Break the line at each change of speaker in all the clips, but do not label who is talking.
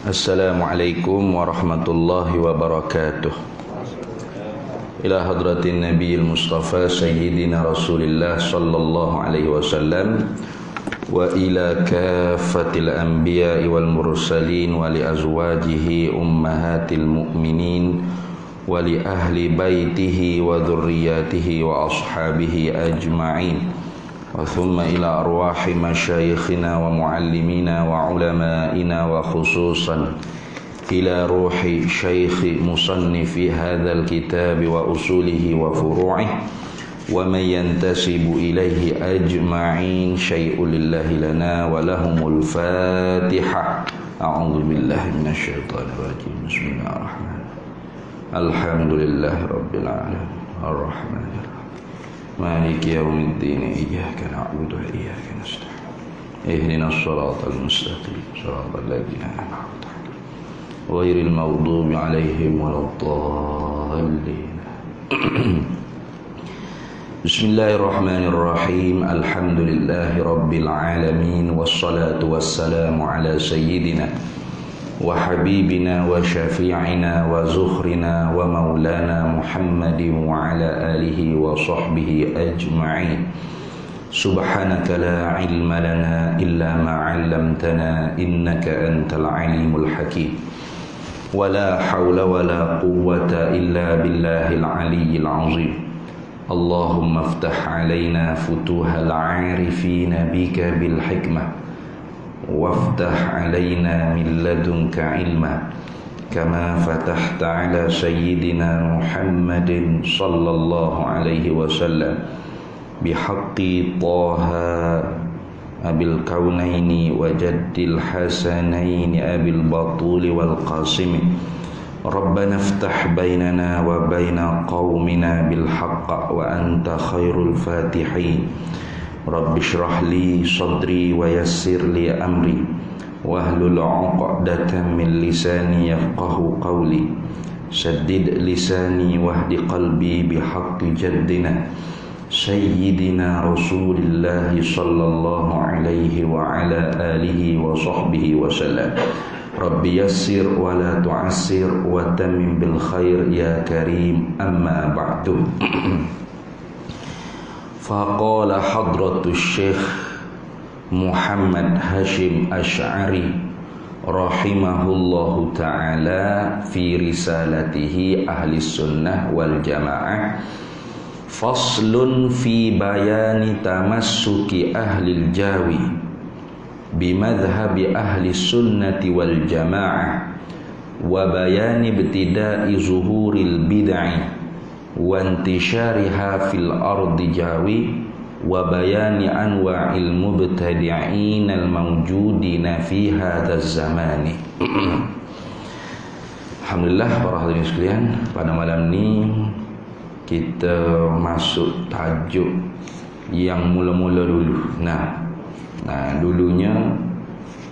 Assalamualaikum warahmatullahi wabarakatuh. Ila hadratin Nabiyil Mustafa Sayyidina Rasulillah sallallahu alaihi wasallam wa ila kaffatil anbiya'i wal mursalin wa li azwajihi ummahatil mu'minin wa li ahli baitihi wa dhurriyyatihi wa ashabihi ajma'in. ثم إلى أرواح مشايخنا ومعلمينا وعلمائنا وخصوصا إلى روح شيخ مصنف هذا الكتاب وأصوله وفروعه ومن ينتسب إليه أجمعين شيء لله لنا ولهم الفاتحة. أعوذ بالله من الشيطان الرجيم. بسم الله الرحمن الرحيم. الحمد لله رب العالمين الرحمن الرحيم مالك يوم الدين إياك نعبد وإياك نستعين اهدنا الصراط المستقيم صراط الذين أنعمت عليهم غير المغضوب عليهم ولا الضالين. بسم الله الرحمن الرحيم. الحمد لله رب العالمين والصلاة والسلام على سيدنا وحبيبنا وشفيعنا وزخرنا ومولانا محمد وعلى آله وصحبه أجمعين. سبحانك لا علم لنا إلا ما علمتنا إنك أنت العليم الحكيم ولا حول ولا قوة إلا بالله العلي العظيم. اللهم افتح علينا فتوح العارفين بك بالحكمة وافتح علينا من لدنك علما كما فتحت على سيدنا محمد صلى الله عليه وسلم بحق طه أبي الكونين وجد الحسنين أبي البطول والقاسم. ربنا افتح بيننا وبين قومنا بالحق وأنت خير الفاتحين. رب اشرح لي صدري ويسر لي أمري واحلل عقدة من لساني يفقه قولي سدد لساني واهد قلبي بحق جدنا سيدنا رسول الله صلى الله عليه وعلى آله وصحبه وسلم. رب يسر ولا تعسر وتمم بالخير يا كريم. أما بعد. فقال حضرة الشيخ محمد هاشم أشعري رحمه الله تعالى في رسالته أهل السنة والجماعة فصل في بيان تمسك أهل الجاوي بمذهب أهل السنة والجماعة وبيان ابتداء ظهور البدع وانتشارها في الأرض جاوي وبيان أنواع المبتدعين الموجودين في هذا الزمان. Alhamdulillah para hadirin sekalian, pada malam ini kita masuk tajuk yang mula-mula dulu. Nah, dulunya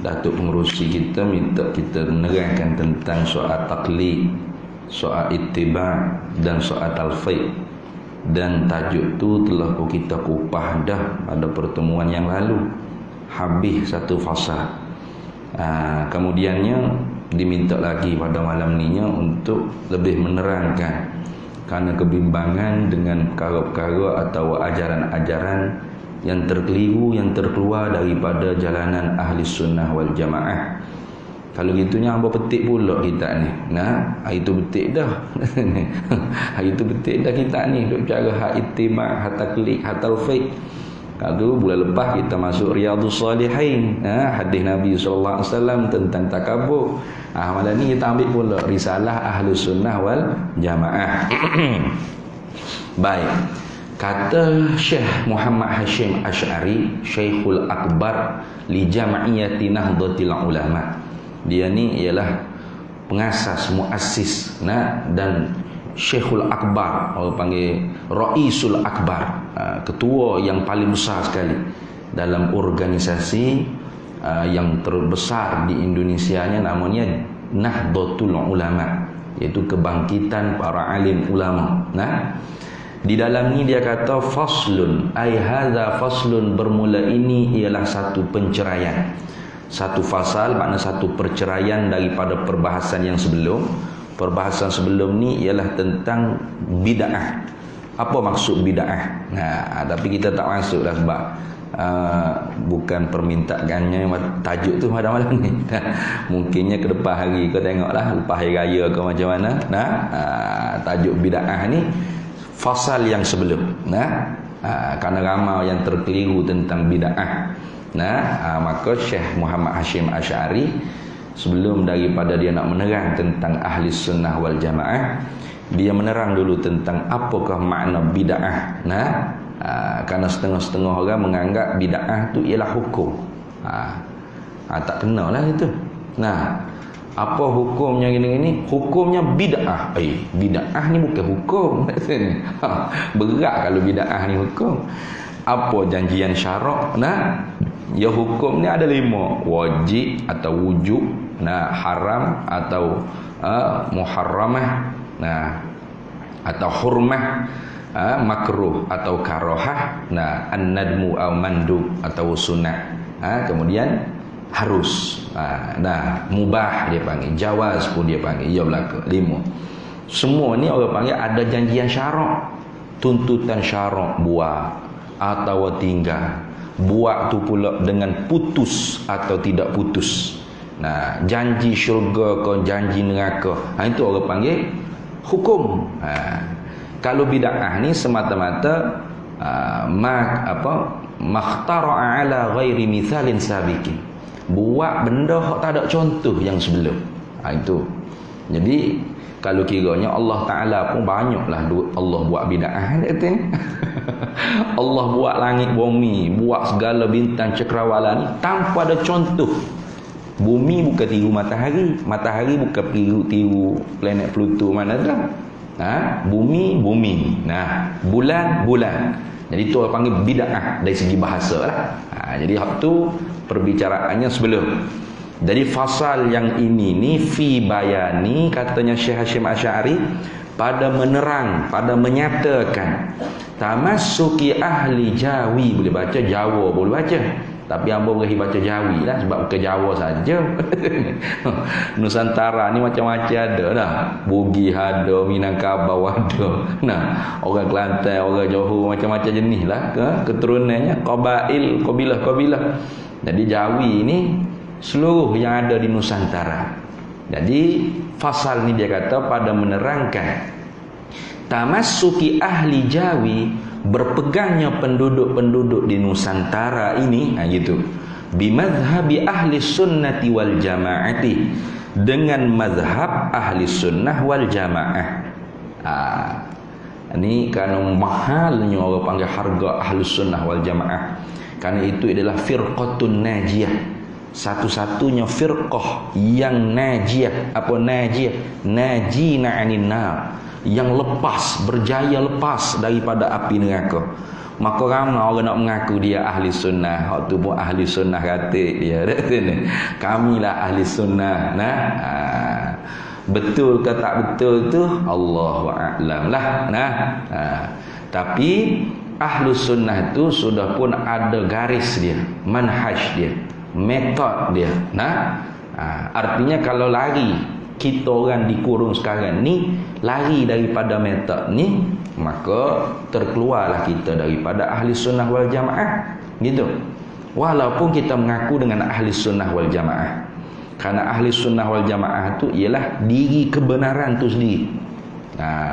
Datuk Pengerusi kita minta kita menerangkan tentang soal taklid, soal ittiba' dan soal talfiq, dan tajuk tu telah kita kupah dah pada pertemuan yang lalu, habis satu fasa. Kemudiannya diminta lagi pada malam ni untuk lebih menerangkan kerana kebimbangan dengan perkara-perkara atau ajaran-ajaran yang terkeliru, yang terkeluar daripada jalanan ahli sunnah wal jamaah. Kalau gitunya hamba petik pula kita ni. Nah, hari tu petik dah. Hari tu petik dah kita ni duk bicara hak ittiba', hak taklid, hak talfiq. Kalau bulan lepas kita masuk Riyadhus Salihin, hadis Nabi sallallahu alaihi wasallam tentang takabur. Malam ni kita ambil pula risalah Ahlus Sunnah wal Jamaah. Baik. Kata Syekh Muhammad Hashim Ash'ari, Syekhul Akbar li Jam'iyyati Nahdlatul Ulama. Dia ni ialah pengasas, muassis, dan Syekhul Akbar, orang panggil Raisul Akbar, ketua yang paling besar sekali dalam organisasi yang terbesar di Indonesia nya, namanya Nahdlatul Ulama, iaitu kebangkitan para alim ulama. Di dalam ni dia kata faslun, ai hadza faslun, bermula ini ialah satu penceraian, Satu fasal makna satu perceraian daripada perbahasan yang sebelum. Perbahasan sebelum ni ialah tentang bid'ah. Apa maksud bid'ah? Nah, tapi kita tak masuk dah sebab bukan permintaannya tajuk tu pada malam ni. Mungkinnya ke depan hari kau tengoklah lepas hari raya ke macam mana. Nah, tajuk bid'ah ni fasal yang sebelum. Nah, kerana ramai yang terkeliru tentang bid'ah. Nah, maka Syekh Muhammad Hashim Asy'ari sebelum daripada dia nak menerang tentang ahli sunnah wal jamaah, dia menerang dulu tentang apakah makna bid'ah. Nah, kerana setengah-setengah orang menganggap bid'ah tu ialah hukum. Tak kenal lah itu. Nah, apa hukumnya gini-gini? Hukumnya bid'ah. Bid'ah ni bukan hukum. Berat kalau bid'ah ni hukum. Apa janjian syarak? Nah, ya hukum ni ada 5. Wajib atau wujub, nah, haram atau muharramah, nah, atau hurmah, makruh atau karahah, nah, an-nadmu atau mandub atau sunnah, kemudian harus, nah, mubah dia panggil, jawaz pun dia panggil, ia belaka 5. Semua ni orang panggil ada janjian syarak, tuntutan syarak buat atau tinggal. Buat tu pula dengan putus atau tidak putus. Nah, janji syurga ke janji neraka, itu orang panggil hukum. Kalau bid'ah ni semata-mata makhtara'a ala ghairi mithalin sabiqin. Buat benda hak tak ada contoh yang sebelum. Itu. Jadi kalau kiranya Allah Ta'ala pun banyaklah Allah buat bid'ah kata. Allah buat langit bumi, buat segala bintang cakrawala ni tanpa ada contoh. Bumi bukan tiru matahari, matahari bukan tiru planet Pluto mana dah. Bumi. Nah, bulan. Jadi tu orang panggil bid'ah dari segi bahasa lah. Jadi hak tu perbicaraannya sebelum. Jadi fasal yang ini ni fi bayani, katanya Syekh Hashim Asy'ari, pada menerang, pada menyatakan tamassuki ahli Jawi. Boleh baca Jawa, boleh baca, tapi hamba boleh baca Jawi lah sebab bukan Jawa saja. Nusantara ni macam-macam ada dah. Bugis ada, Minangkabau ada. Nah, orang Kelantan, orang Johor, macam-macam jenis lah keturunannya, kabilah. Jadi Jawi ni seluruh yang ada di Nusantara. Jadi fasal ni dia kata pada menerangkan tamassuki ahli Jawi, berpegangnya penduduk-penduduk di Nusantara ini, gitu, bimadhhabi ahli sunnati wal jamaati, dengan mazhab ahli sunnah wal jamaah. Ini kerana mahalnya orang panggil harga ahli sunnah wal jamaah, kerana itu adalah firqatun najiyah, satu-satunya firqah yang najiyah. Apa najiyah? Najina anin nar, yang lepas, berjaya lepas daripada api neraka. Maka ramai orang nak mengaku dia ahli sunnah, hak tu pun ahli sunnah kata dia. Kamilah ahli sunnah. Nah, betul ke tak betul tu Allahu a'lam lah. Nah, tapi ahli sunnah tu sudah pun ada garis dia, manhaj dia, metod dia. Nah, artinya kalau lari, kita orang dikurung sekarang ni lari daripada metod ni, maka terkeluarlah kita daripada ahli sunnah wal jamaah, gitu. Walaupun kita mengaku dengan ahli sunnah wal jamaah, kerana ahli sunnah wal jamaah tu ialah diri kebenaran tu sendiri.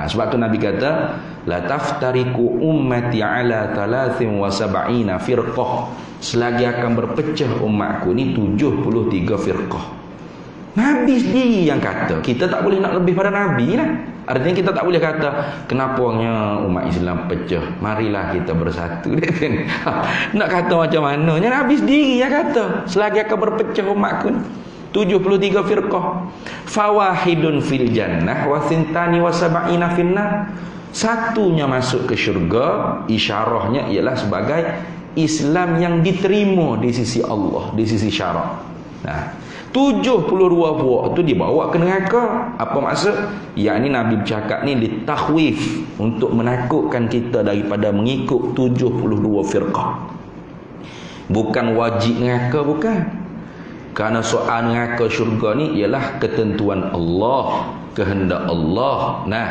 Sebab tu Nabi kata la taftariku ummati ala 73 firqah, selagi akan berpecah umatku ni 73 firqah. Nabi sendiri yang kata. Kita tak boleh nak lebih pada Nabi lah. Artinya kita tak boleh kata kenapanya umat Islam pecah, marilah kita bersatu. Nak kata macam mananya? Nabi sendiri yang kata selagi akan berpecah umatku ni 73 firqah. Fawahidun fil jannah wa thintani wa sab'ina finnar. Satunya masuk ke syurga, isyarahnya ialah sebagai Islam yang diterima di sisi Allah, di sisi syarak. 72 puak tu dibawa ke neraka. Apa maksud? Yakni Nabi bercakap ni ditakhwif, untuk menakutkan kita daripada mengikut 72 firqah. Bukan wajib neraka, bukan. Kerana soal neraka syurga ni ialah ketentuan Allah, kehendak Allah. Nah,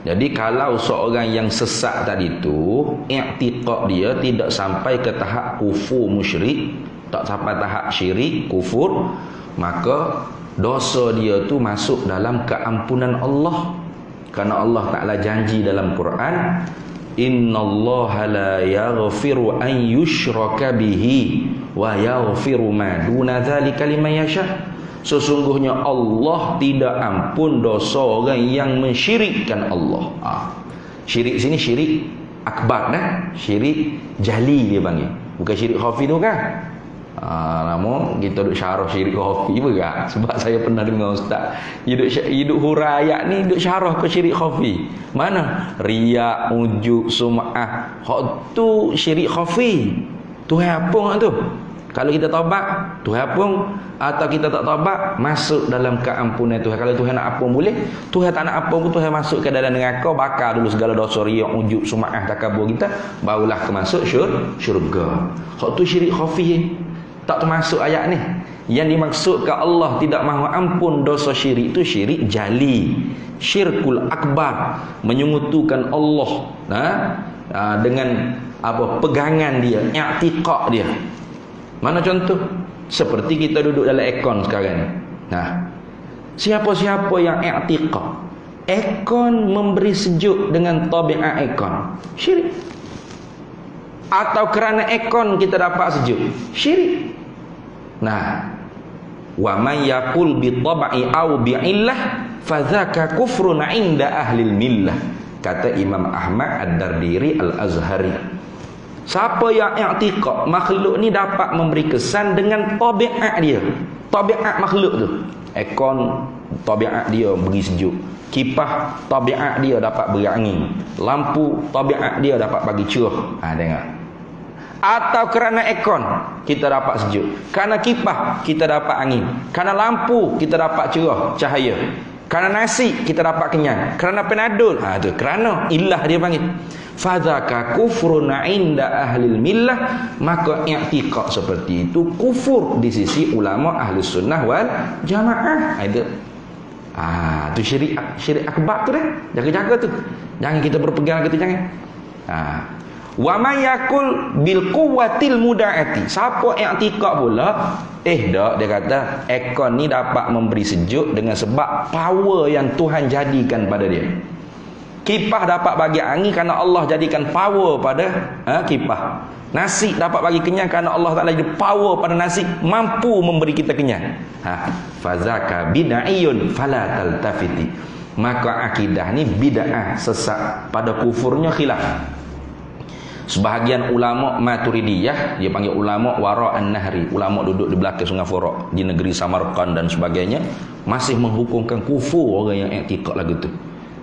jadi kalau seorang yang sesat tadi tu, i'tiqad dia tidak sampai ke tahap kufur musyrik, tak sampai tahap syirik, kufur, maka dosa dia tu masuk dalam keampunan Allah. Kerana Allah Ta'ala janji dalam Quran, innallaha la yaghfiru an yushraka bihi wa yaghfiru ma duna dzalika liman yasha. Sesungguhnya Allah tidak ampun dosa orang yang mensyirikkan Allah. Syirik sini syirik akbar dah, syirik jali dia panggil. Bukan syirik khafi tu kan? Namun kita duk syarah syirik khafi juga. Sebab saya pernah dengar ustaz hidup huraiat ni duk syarah ke syirik khafi. Mana? Riya, ujub, sum'ah. Hak tu syirik khafi. Tuhan apa tu? Kalau kita taubat, Tuhan ampun. Atau kita tak taubat, masuk dalam keampunan Tuhan. Kalau Tuhan nak ampun boleh, Tuhan tak nak ampun pun Tuhan masuk ke dalam neraka, bakar dulu segala dosa riak, ujub, sum'ah, takabur kita, barulah ke masuk syurga. Hak tu syirik khafi. Tak termasuk ayat ni. Yang dimaksudkan Allah tidak mahu ampun dosa syirik tu syirik jali, syirkul akbar, menyekutukan Allah dengan apa pegangan dia, i'tiqad dia. Mana contoh? Seperti kita duduk dalam aircon sekarang. Nah, siapa-siapa yang i'tiqad aircon memberi sejuk dengan tabiat aircon, syirik. Atau kerana aircon kita dapat sejuk, syirik. Nah, wa man yaqul bi tab'i aw bi illah fadzaka kufrun 'inda ahli millah, kata Imam Ahmad Ad-Dardiri Al-Azhari. Siapa yang i'tiqad makhluk ni dapat memberi kesan dengan tabiat dia, tabiat makhluk tu. Aircon tabiat dia beri sejuk, kipas tabiat dia dapat beri angin, lampu tabiat dia dapat bagi cerah. Tengok. Atau kerana aircon kita dapat sejuk, kerana kipas kita dapat angin, kerana lampu kita dapat cerah, cahaya, kerana nasi kita dapat kenyang, kerana penadol. Tu kerana ilah dia panggil. Fadzaka kufrun 'inda ahli millah, maka i'tiqad seperti itu kufur di sisi ulama ahli sunnah wal jamaah. Itu tu syirik akbar tu dah. Jaga-jaga tu. Jangan kita berpegang kita jangan. Wa may yakul bil quwwatil mudaati. Siapa i'tiqad pula dia kata aircon ni dapat memberi sejuk dengan sebab power yang Tuhan jadikan pada dia. Kipas dapat bagi angin kerana Allah jadikan power pada kipas. Nasi dapat bagi kenyang kerana Allah Ta'ala jadi power pada nasi, mampu memberi kita kenyang. Fazaka bid'iyun fala taltafiti. Maka akidah ni bid'ah, sesat, pada kufurnya khilaf. Sebahagian ulama Maturidiyah, dia panggil ulama wara'an nahri, ulama duduk di belakang Sungai Furat di negeri Samarkand dan sebagainya, masih menghukumkan kufur orang yang i'tiqad lagu tu.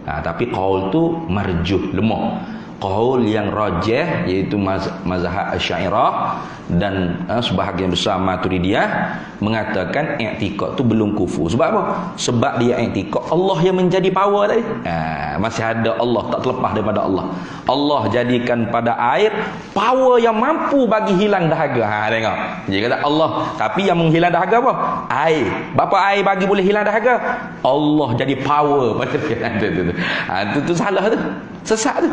Tapi qaul tu marjuh, lemah. Qaul yang rajih iaitu mazhab Asy'ariyah dan sebahagian besar Maturidiyah mengatakan i'tiqad tu belum kufur. Sebab apa? Sebab dia i'tiqad Allah yang menjadi power tadi. Masih ada Allah, tak terlepas daripada Allah. Allah jadikan pada air power yang mampu bagi hilang dahaga. Tengok. Dia kata Allah, tapi yang menghilang dahaga apa? Air. Berapa air bagi boleh hilang dahaga? Allah jadi power pada dia. Itu salah tu. Sesat tu.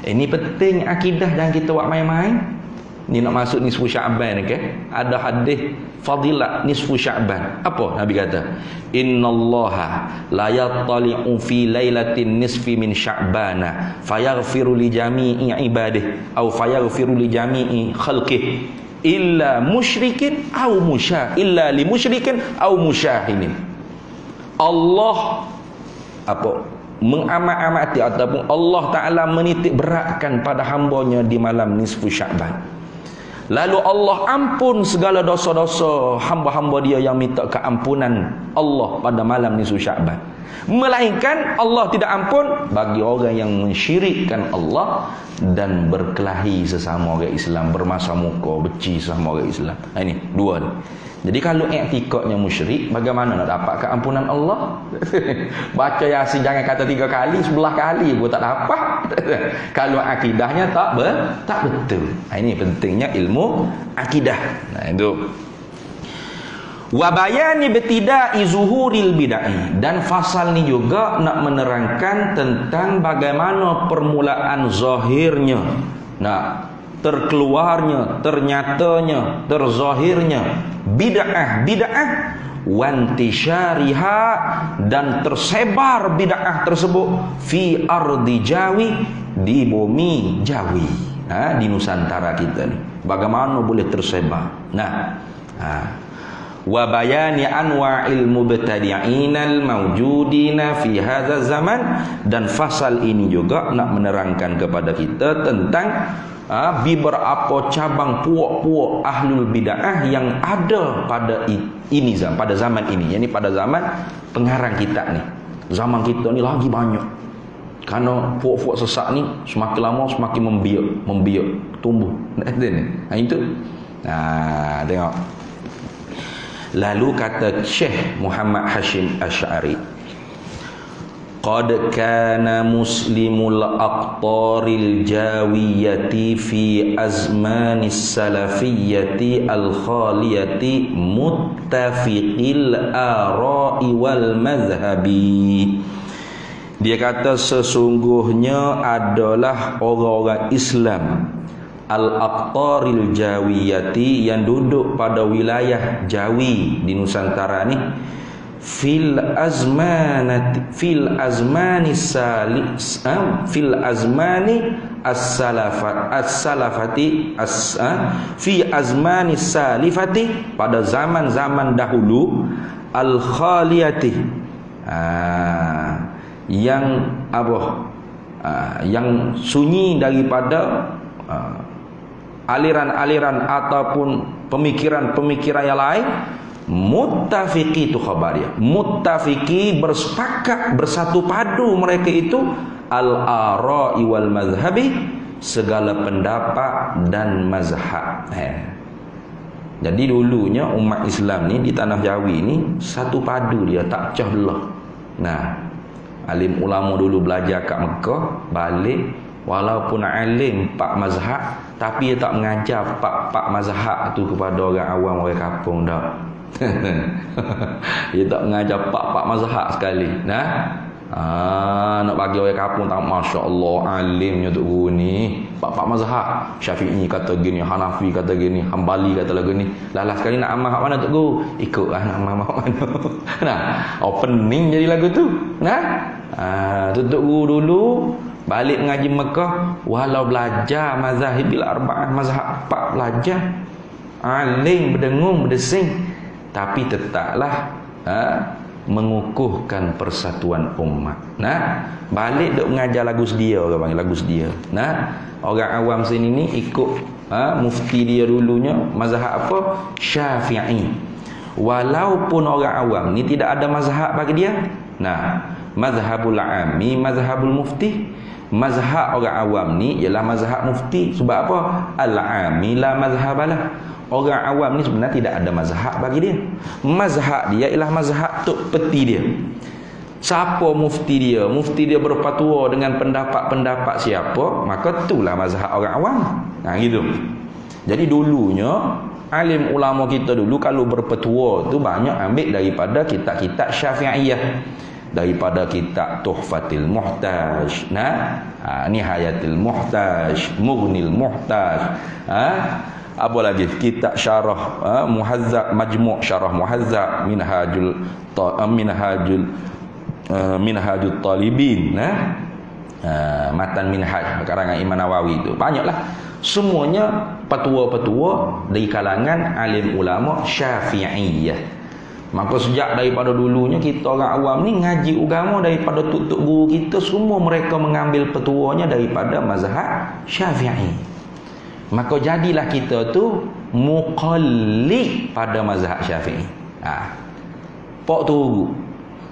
Ini penting akidah, dan kita buat main-main. Ni nak masuk nisfu Sya'ban ke? Ada hadis fadilat nisfu Sya'ban. Apa Nabi kata? Innallaha la yattali'u fi lailatin nisfi min Sya'bana fayaghfiru li jami'i ibadihi aw fayaghfiru li jami'i khalqihi illa musyrikin aw illa li musyrikin aw musyahinin. Allah mengamat-amati ataupun Allah Ta'ala menitik beratkan pada hambanya di malam nisfu Sya'ban. Lalu Allah ampun segala dosa-dosa hamba-hamba dia yang minta keampunan Allah pada malam nisfu Sya'ban. Melainkan Allah tidak ampun bagi orang yang mensyirikkan Allah dan berkelahi sesama orang Islam, bermasa muka, benci sesama orang Islam. Ini dua ni. Jadi kalau i'tiqadnya musyrik, bagaimana nak dapat keampunan Allah? Baca Yasin jangan kata 3 kali, 11 kali pun tak dapat. Kalau akidahnya tak betul. Ini pentingnya ilmu akidah. Itu. Wa bayani ibtida'i zuhuril bid'ah, dan fasal ni juga nak menerangkan tentang bagaimana permulaan zahirnya, nah terkeluarnya, ternyatanya, terzahirnya bid'ah wantisyariha, dan tersebar bid'ah tersebut fi ardi Jawi, di bumi Jawi, di Nusantara kita ni bagaimana boleh tersebar. Wa bayani anwa'il mubtadi'ina al-mawjudina fi hadza zaman, dan fasal ini juga nak menerangkan kepada kita tentang beberapa cabang puak-puak ahlul bid'ah yang ada pada pada zaman ini, yakni pada zaman pengarang kita ni. Zaman kita ni lagi banyak, kerana puak-puak sesat ni semakin lama semakin membiak tumbuh. Itu tengok. Lalu kata Syekh Muhammad Hashim Asy'ari, qad kana muslimul aqtaril jawiyati fi azmanis salafiyyati al-khaliyati muttafiqil ara'i wal mazhabi. Dia kata sesungguhnya adalah orang-orang Islam al-aqtaril jawiyati, yang duduk pada wilayah Jawi di Nusantara ni, fil azmani as-salafati, pada zaman-zaman dahulu, al-khaliyati, yang yang sunyi daripada aliran-aliran ataupun pemikiran-pemikiran yang lain. Muttafiqi itu khabar dia. Muttafiqi, bersepakat, bersatu padu mereka itu, al-ara'i wal mazhabi, segala pendapat dan mazhab. Jadi dulunya umat Islam ni di tanah Jawi ni satu padu dia, tak pecah belah. Alim ulama dulu belajar kat Mekah, balik walaupun alim pak mazhab, tapi dia tak mengajar pak mazhab tu kepada orang awam, orang kampung dah. Dia tak mengajar pak mazhab sekali. Nak bagi orang kampung tak, masya-Allah alimnya tu guru ni, pak mazhab. Syafi'i kata gini, Hanafi kata gini, Hambali kata lagu ni. Lalah sekali nak amal hak mana tu guru, ikutlah nak amal hak mana. Opening jadi lagu tu. Tutup guru dulu, balik mengaji Mekah, walau belajar mazhabil arba'ah, mazhab 4 belajar, alim, berdengung, berdesing, tapi tetaplah mengukuhkan persatuan umat. Balik duk mengajar lagu sedia, orang panggil lagu sedia. Orang awam sini ni ikut mufti dia dulunya mazhab apa? Syafi'i. Walaupun orang awam ni tidak ada mazhab bagi dia. Mazhabul ami, mazhabul mufti. Mazhab orang awam ni ialah mazhab mufti. Sebab apa? Al-ami la mazhabalah. Orang awam ni sebenarnya tidak ada mazhab bagi dia. Mazhab dia ialah mazhab tok peti dia. Siapa mufti dia? Mufti dia berfatwa dengan pendapat-pendapat siapa, maka itulah mazhab orang awam. Gitu. Jadi dulunya alim ulama kita dulu kalau berpetua tu banyak ambil daripada kitab-kitab Syafi'iyah, daripada kitab Tuhfatil Muhtaj, Nihayatil Muhtaj, Mughnil Muhtaj, apa lagi kitab syarah Muhazzab, Majmu' Syarah Muhazzab, Minhajul Talibin, Matan Minhaj karangan Imam Nawawi itu. Banyaklah, semuanya petua-petua dari kalangan alim ulama Syafi'iyah. Maka sejak daripada dulunya kita orang awam ni ngaji agama daripada tuk-tuk guru kita, semua mereka mengambil petuanya daripada mazhab Syafi'i. Maka jadilah kita tu muqallid pada mazhab Syafi'i. Pok tu.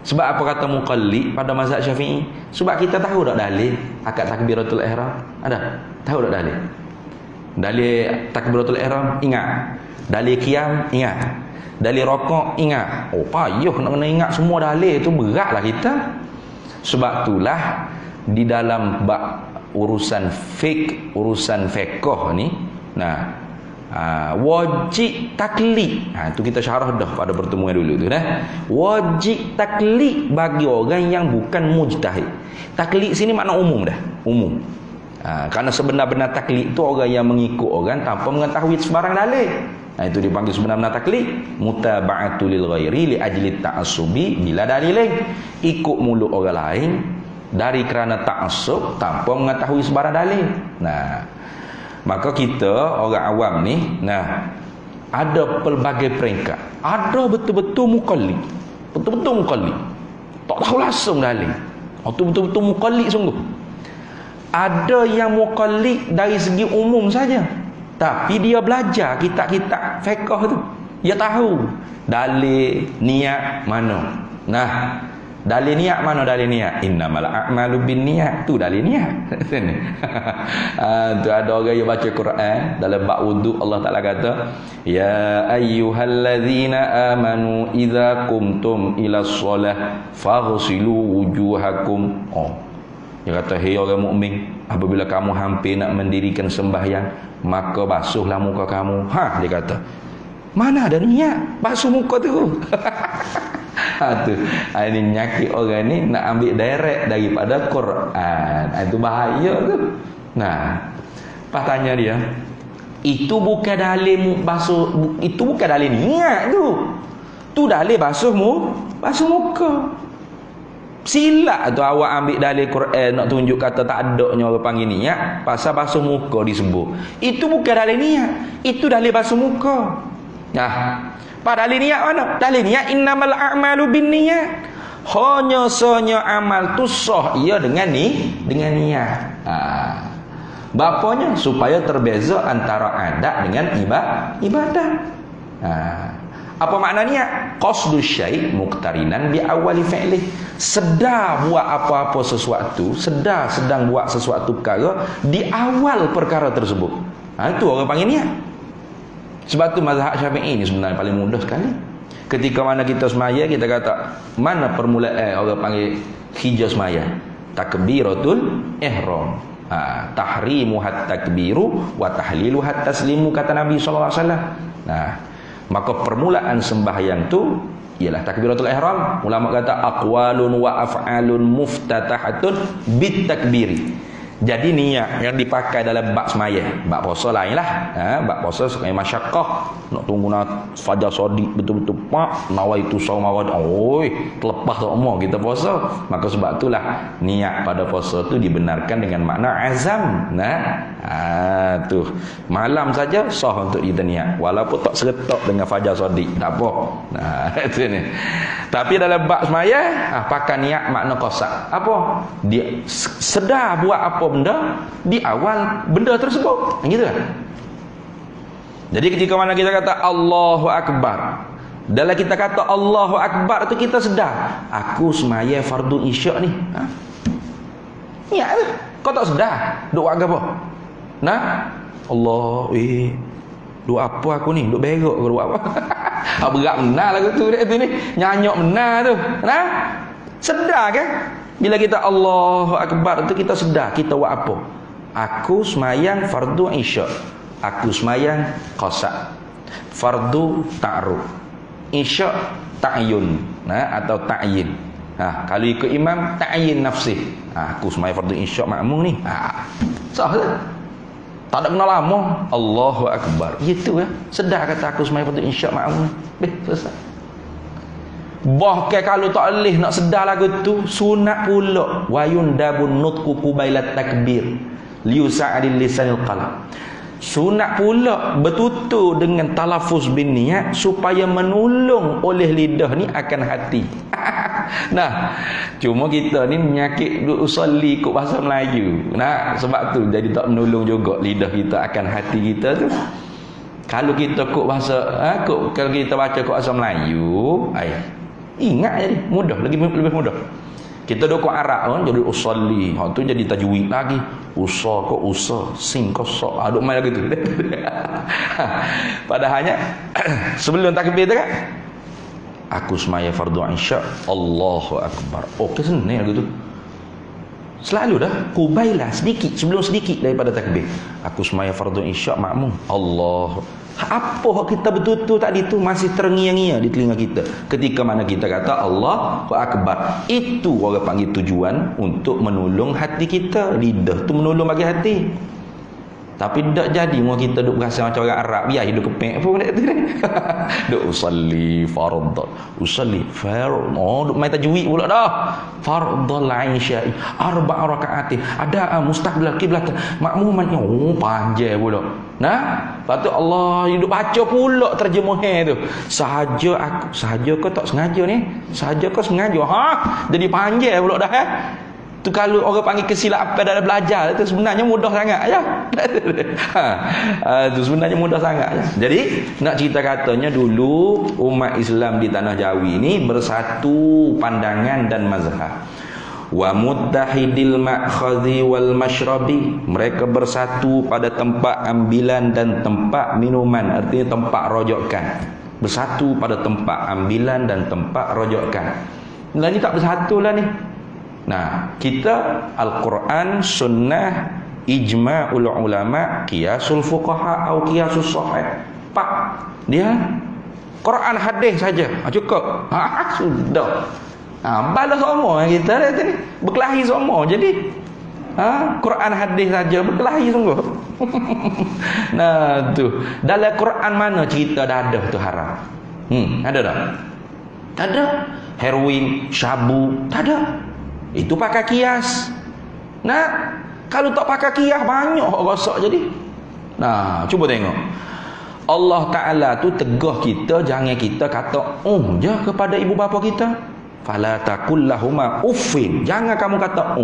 Sebab apa kata muqallid pada mazhab Syafi'i? Sebab kita tahu tak dalil akad takbiratul ihram? Ada? Tahu tak dalil? Dalil takbiratul ihram ingat. Dalil qiyam ingat. Dalil rokok ingat. Payuh nak kena ingat semua dalil tu, beratlah kita. Sebab itulah di dalam urusan fiqh, urusan fiqh ni, Wajib taklid. Itu kita syarah dah pada pertemuan dulu tu dah. Wajib taklid bagi orang yang bukan mujtahid. Taklid sini makna umum dah, umum. Kerana sebenar-benar taklid tu orang yang mengikut orang tanpa mengetahui sebarang dalil. Itu dipanggil sebenar-benar taklid. Mutaba'atu lil ghairi li ajli ta'assubi bila dalilin. Ikut mulut orang lain dari kerana ta'assub tanpa mengetahui sebarang dalil. Maka kita orang awam ni, ada pelbagai peringkat. Ada betul-betul muqallid. Betul-betul muqallid. Tak tahu langsung dalil. Itu betul-betul muqallid sungguh. Ada yang muqallid dari segi umum saja. Tapi dia belajar kitab-kitab fiqh tu. Dia tahu dalil niat mana. Dalil niat mana dalil niat? Innamal a'malu binniyat. Tu dalil niat. Tu ada orang yang baca Quran dalam bab wuduk, Allah Taala kata, ya ayyuhallazina amanu idza qumtum ila shalah faghsilu wujuhakum. Dia kata, hei orang mukmin, apabila kamu hampir nak mendirikan sembahyang, maka basuhlah muka kamu. Dia kata, mana ada niat basuh muka tu? Tu ini nyakit orang ni nak ambil direct daripada Quran. Itu bahaya tu. Pas tanya dia, itu bukan dalil basuh, itu bukan dalil niat tu. Tu dalil basuh muka. Silap tu awak ambil dalil Quran nak tunjuk kata tak adanya orang panggil niat, pasal basuh muka disebut. Itu bukan dalil niat, itu dalil basuh muka. Pada dalil niat mana? Dalil niat innamal a'malu binniyat. Hanya amal tu sah ia dengan niat. Bapanya supaya terbeza antara adat dengan ibadah. Apa makna niat? Qasdu syai' muqtarinan bi awali fi'lih. Sedar buat apa-apa sesuatu, sedang buat sesuatu perkara di awal perkara tersebut. Itu orang panggil niat. Sebab tu mazhab Syafi'i ni sebenarnya paling mudah sekali. Ketika mana kita semaya, kita kata mana permulaan orang panggil hijaz semaya? Takbiratul ihram. Tahrimu hat takbiru wa tahlilu hat taslimu, kata Nabi sallallahu alaihi wasallam. Maka permulaan sembahyang tu ialah takbiratul ihram. Ulama kata aqwalun wa af'alun muftatahatun bit takbiri. Jadi niat yang dipakai dalam bab sembahyang, bab puasa lain lah. Bab puasa sebagai masyaqqah, nak tunggu nak fajar sodik betul-betul pak, nawaitu saumawad. Terlepas tak mau kita puasa. Maka sebab itulah niat pada puasa tu dibenarkan dengan makna azam. Tu malam saja sah untuk kita niat, walaupun tak seretak dengan fajar sodik, tak apa. Itu ni. Tapi dalam bab sembahyang, pakai niat makna qasad. Apa? Dia sedar buat apa benda di awal benda tersebut. Gitu kan? Jadi ketika mana kita kata Allahu Akbar, dalam kita kata Allahu Akbar tu kita sedar, aku semaya fardu isyak ni. Ya tu. Kau tak sedar duk buat apa? Allah, duk apa aku ni? Duk berok ke duk apa? Berat benar lagu tu dia tu ni. Nyanyok benar tu. Sedar kan? Bila kita Allahu Akbar tu kita sedar kita buat apa. Aku semayang fardu isyak, aku semayang qasad, fardu ta'aruf, isyak ta'yun, atau ta'yin. Kalau ikut imam ta'yin nafsi. Aku semayang fardu isyak makmum ni. Sah tak? Tak ada kena lama. Allahu Akbar. Gitu kan? Sedar kata aku semayang fardu isyak makmum ni. Selesai. Bahkan kalau tak boleh nak sedar lagu tu, sunat pula wayun dabun nutqu qubailat takbir liusa'adil lisanil qalam. Sunat pula bertutur dengan talafuz bin niat supaya menolong oleh lidah ni akan hati. Cuma kita ni menyakit duk usalli ikut bahasa Melayu. Sebab tu jadi tak menolong juga lidah kita akan hati kita tu. Kalau kita kok bahasa kalau kita baca kok bahasa Melayu, ingat jadi mudah, lebih mudah. Kita duk Arab kan jadi usalli, tu jadi tajwid lagi. Sin ko sa. Aduk main lagi tu. Padahalnya sebelum takbir tu kan, aku semaya fardu isya, Allahu Akbar. Okey senang lagu tu. Selalu dah qubailah, sedikit sebelum sedikit daripada takbir. Aku semaya fardu isyak makmum. Allah. Apa kita betul-betul tadi tu masih terngia-ngia di telinga kita. Ketika mana kita kata Allahu Akbar. Itu orang panggil tujuan untuk menolong hati kita. Lidah tu menolong bagi hati. Tapi tak jadi mau kita duk berasa macam orang Arab, biar hidup kepek apa benda tu ni. Duk usalli fardhu, usalli fardhu. Oh, duk main tajwid pula dah. Fardhul isya'i arba' raka'atin. Ada mustaqbil qiblat makmuman. Oh, panjang pula. Nah, patut Allah hidup baca pula terjemahan tu. Sahaja kau tak sengaja ni? Sahaja kau sengaja. Ha, jadi panjang pula dah tu kalau orang panggil kesilapan dalam belajar itu sebenarnya mudah sangat ya. Itu sebenarnya mudah sangat ya. Jadi nak cerita katanya dulu umat Islam di tanah Jawi ini bersatu pandangan dan mazhab. Wa muttahidil ma'khadhi wal mashrabi, mereka bersatu pada tempat ambilan dan tempat minuman, artinya tempat rojokan. Bersatu pada tempat ambilan dan tempat rojokan. Lah ni tak bersatu lah ni. Nah, kita Al-Quran, Sunnah, Ijma'ul ulama, Qiyasul fuqaha atau Qiyasus sahih. Pak, dia Quran hadis saja. Cukup. Sudah. Balas semua kita ni. Berkelahi semua. Jadi Quran hadis saja berkelahi sungguh. Nah, tu. Dalam Quran mana cerita dadah tu haram? Ada tak? Tak ada. Heroin, syabu, tak ada. Itu pakai kias. Nah, kalau tak pakai kias banyak rosak jadi. Nah, cuba tengok. Allah Ta'ala tu tegah kita, jangan kita kata je kepada ibu bapa kita. Fala taqul lahuma uffin. Jangan kamu kata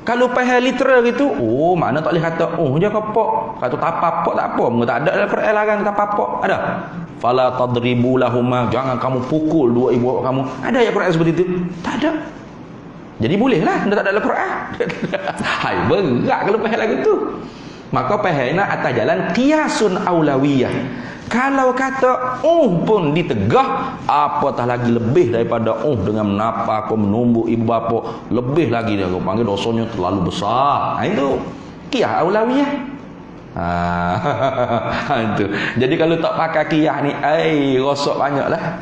Kalau pahal literal gitu, mana tak boleh kata je ke pok. Kata tak apa-apa tak apa. Tak ada dalam Quran larang tak apa-apa. Ada. Fala tadribu lahuma. Jangan kamu pukul dua ibu bapa kamu. Ada ya Quran seperti itu? Tak ada. Jadi bolehlah, dah tak ada Al-Quran. Hai, berat kalau faham lagu tu. Maka faham atas jalan qiyasun aulawiyah. Kalau kata pun ditegah, apatah lagi lebih daripada dengan menapa aku menumbuk ibu bapa, lebih lagi dia aku panggil dosanya terlalu besar. Itu qiyas aulawiyah. Itu. Jadi kalau tak pakai qiyas ni, rosak banyaklah.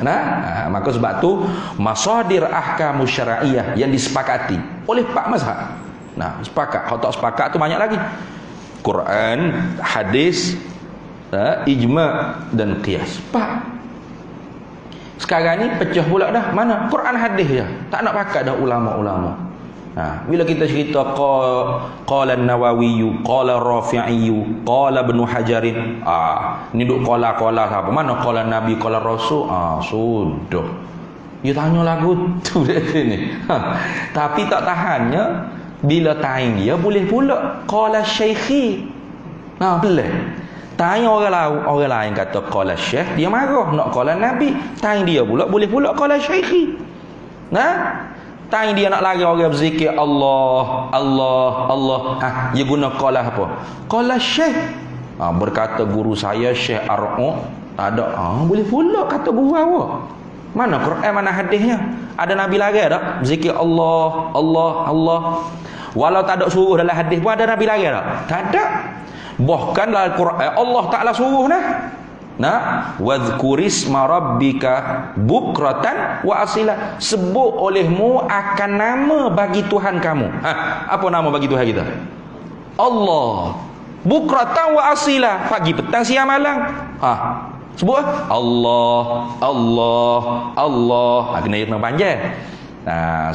Maka sebab tu masadir ahkamus syar'iyyah yang disepakati oleh pak mazhab. Sepakat. Kalau tak sepakat tu banyak lagi. Quran, hadis, ijma' dan qiyas. Pak. Sekarang ni pecah pula dah. Mana? Quran hadis je. Tak nak pakai dah ulama-ulama. Bila kita cerita qala an-Nawawi, qala Rafi'i, qala Ibnu Hajarin, ni duk qala siapa? Mana qala Nabi, qala Rasul? Sudah. Dia tanya lagu tu ni. Tapi tak tahannya bila tanya dia boleh pula qala syaikhi. Boleh. Tanya orang lain kata qala syekh, dia marah. Nak qala Nabi, tanya dia pula boleh pula qala syaikhi. Tanya dia nak lari orang berzikir Allah, Allah, Allah. Dia guna qala apa? Qala syekh. Berkata guru saya Syekh Ar'u. Tak ada. Boleh pula kata guru awak. Mana Quran, mana hadisnya? Ada Nabi lari tak? Berzikir Allah, Allah, Allah. Walau tak ada suruh dalam hadis pun ada Nabi lari tak? Tak ada. Bahkan dalam Quran Allah Ta'ala suruh wadhkurisma rabbika bukratan wa asila. Sebut olehmu akan nama bagi Tuhan kamu. Apa nama bagi Tuhan kita? Allah. Bukratan wa asila. Pagi, petang, siang, malam. Sebut Allah, Allah, Allah. Kena irna panjang.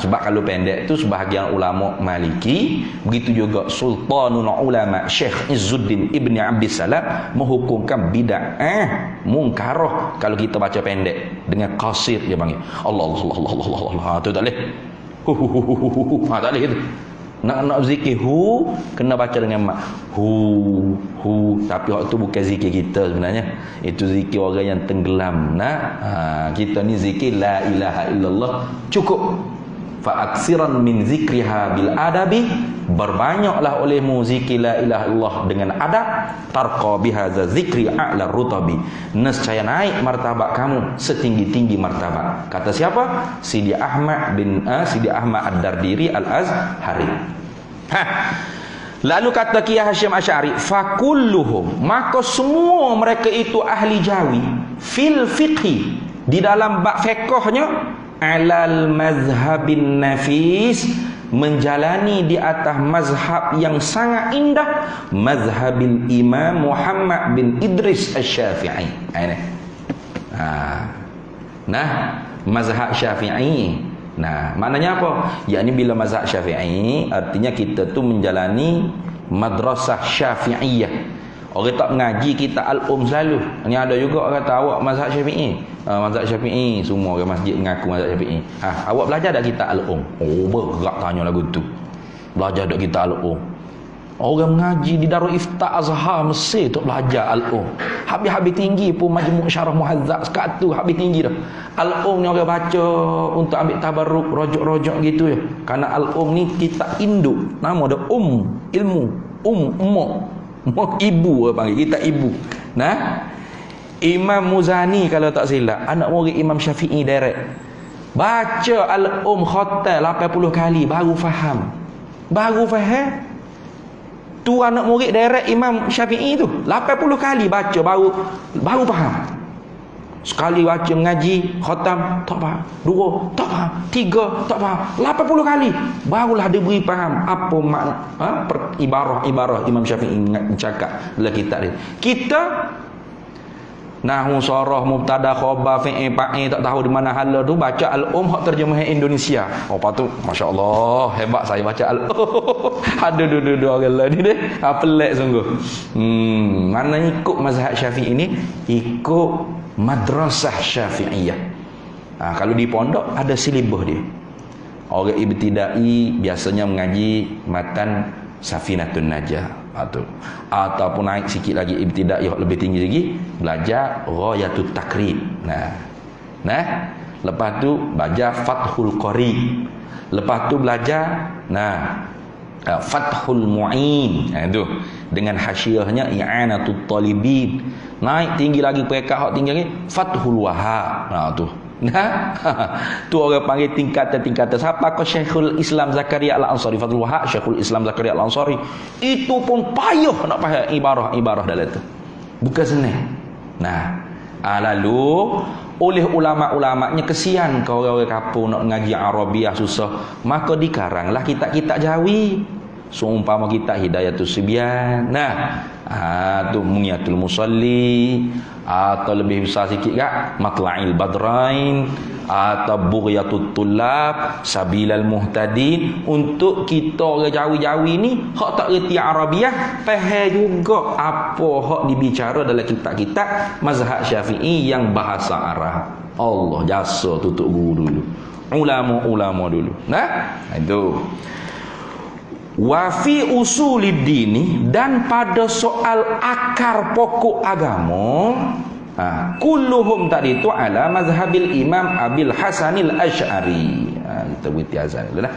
Sebab kalau pendek tu sebahagian ulama Maliki, begitu juga Sultanul Ulama Syekh Izzuddin Ibni Abdissalam menghukumkan bid'ah munkarah kalau kita baca pendek dengan qasir dia panggil Allah Allah Allah Allah Allah Allah. Tu tak boleh. Tak boleh itu. Nak zikir kena baca dengan mak tapi waktu tu bukan zikir kita sebenarnya, itu zikir orang yang tenggelam. Kita ni zikir la ilaha illallah cukup. Fa aksiran min zikriha bil adabi, berbanyaklah olehmu zikir la ilaha illallah dengan adab. Tarqa bihadza zikri a'la rutabi, nescaya naik martabat kamu setinggi-tinggi martabat. Kata siapa? Sidi Ahmad Ad-Dardiri Al-Azhari. Lalu kata Kiai Hashim Asy'ari, fakulluhum, maka semua mereka itu ahli jawi fil fiqhi, di dalam bab fiqhnya, alal mazhabin nafis, menjalani di atas mazhab yang sangat indah, mazhabil Imam Muhammad bin Idris Asy-Syafi'i. Nah, mazhab Syafi'i. Nah, maknanya apa? Yakni bila mazhab Syafi'i, artinya kita tu menjalani madrasah Syafi'iyah. Orang tak mengaji kita al-um selalu. Ni ada juga orang kata awak mazhab Syafi'i. Mazhab Syafi'i, semua orang masjid mengaku mazhab Syafi'i. Awak belajar tak kita al-um? Oh, berat tanya lagu tu. Belajar tak kita al-um? Orang mengaji di Darul Ifta Azhar Mesir tu belajar al-um. Habis-habis tinggi pun Majmu' Syarah Muhazzab sekat tu habis tinggi dah. Al-um ni orang baca untuk ambil tabarruk, rojok-rojok gitu ya. Karena al-um ni kitab induk. Nama dia ilmu. Mak ibu orang panggil, kitab ibu. Nah, Imam Muzani kalau tak silap, anak murid Imam Syafi'i direct. Baca al-um khatam 80 kali baru faham. Tu anak murid direct Imam Syafi'i tu 80 kali baca baru faham. Sekali baca mengaji khatam tak faham, 2 tak faham, 3 tak faham, 80 kali barulah dia beri faham apa makna ibarah Imam Syafi'i cakap dalam kitab dia. Kita nahwu sarah mubtada khabar fi'il fa'il tak tahu di mana hala tu, baca al-um hak terjemahan Indonesia. Oh patut masya-Allah, hebat saya baca al-um. Ada dua orang lah ni deh. Pelik sungguh. Mana ikut mazhab Syafi'i ini, ikut madrasah Syafi'iyah. Kalau di pondok ada silibus dia. Orang ibtidai biasanya mengaji matan Safinatun Najah ataupun naik sikit lagi ibtidai lebih tinggi lagi, belajar Ghayatut Takrib. Nah, lepas tu belajar Fathul Qarib. Lepas tu belajar Fathul Mu'in. Tu dengan hasyiahnya I'anatut Talibin. Naik tinggi lagi peringkat hak tinggi lagi Fathul Wahhab. Tu orang panggil tingkatan. Siapa ke Syekhul Islam Zakaria Al-Ansari, Fathul Wahhab, Syekhul Islam Zakaria Al-Ansari. Itu pun payah nak faham ibarah dalam tu. Bukan senang. Lalu oleh ulama-ulamanya kesian kau orang kampung nak ngaji Arabiah susah, maka dikaranglah kitab-kitab Jawi. Seumpama kitab Hidayatus Sibyan. Tu Muniyatul Musalli, atau lebih besar sikit kak Matla'il Badrain, atau Bughyatut Tullab, Sabilal Muhtadin. Untuk kita orang Jawi-Jawi ni hak tak reti Arabiah, faham juga apa hak dibicara dalam kitab-kitab mazhab Syafi'i yang bahasa Arab. Allah jasa tutup guru dulu, ulama-ulama dulu. Itu wa fi usulid dini, dan pada soal akar pokok agama, kulluhum tadi itu ala mazhabil Imam Abil Hasanil Asy'ari. Kita berhenti azan dulu lah.